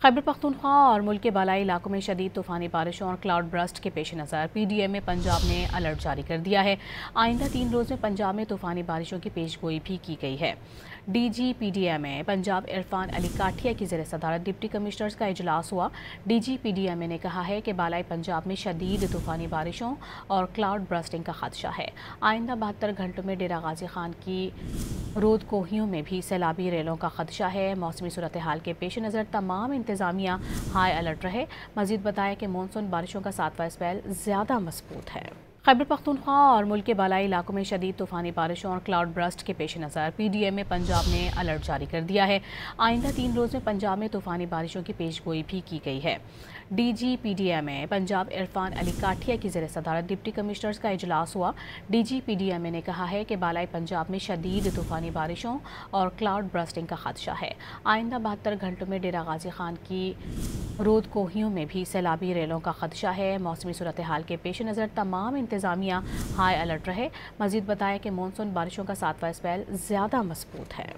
خیبر پختونخوا اور ملک کے بالائی علاقوں میں شدید طوفانی بارشوں اور کلاؤڈ برسٹ کے پیش نظر پی ڈی ایم پنجاب نے الرٹ جاری کر دیا ہے۔ آئندہ 3 روز میں پنجاب میں طوفانی بارشوں کی پیش گوئی بھی کی گئی ہے۔ D G P D M Punjab Irfan Ali Kathia کی زیر صدارت ڈپٹی کمشنرز کا اجلاس ہوا۔ D G P D M نے کہا ہے کہ بالائی پنجاب میں شدید طوفانی بارشوں اور کلاؤڈ برسٹنگ کا خدشہ ہے۔ آئندہ 72 گھنٹوں میں ڈیرہ غازی خان کی رود کوہیوں میں بھی سیلابی ریلوں کا خدشہ ہے۔ موسمی صورتحال کے پیش نظر تمام انتظامیہ ہائی الرٹ رہے۔ مزید بتایا کہ مانسون بارشوں کا 7واں اسپیل زیادہ مضبوط ہے۔ خیبر پختونخوا اور ملک کے بالائی علاقوں میں شدید طوفانی بارشوں اور کلاؤڈ برسٹ کے پیش نظر پی ڈی ایم پنجاب نے الرٹ جاری کر دیا ہے۔ آئندہ 3 روز میں پنجاب میں طوفانی بارشوں کی پیش گوئی بھی کی گئی ہے۔ D G P D M Punjab Irfan Ali Kathia کی زیر صدارت ڈپٹی کمشنرز کا اجلاس ہوا۔ D G P D M نے کہا ہے کہ بالائی پنجاب میں شدید طوفانی بارشوں اور کلاؤڈ برسٹنگ کا خدشہ ہے۔ آئندہ 72 گھنٹوں میں ڈیرہ غازی خان کی رود کوہیوں میں بھی سیلابی ریلوں کا خدشہ ہے۔ موسمی صورتحال کے پیش نظر تمام انتظامیہ ہائی الرٹ رہے۔ مزید بتایا کہ مانسون بارشوں کا 7واں اسپیل زیادہ مضبوط ہے۔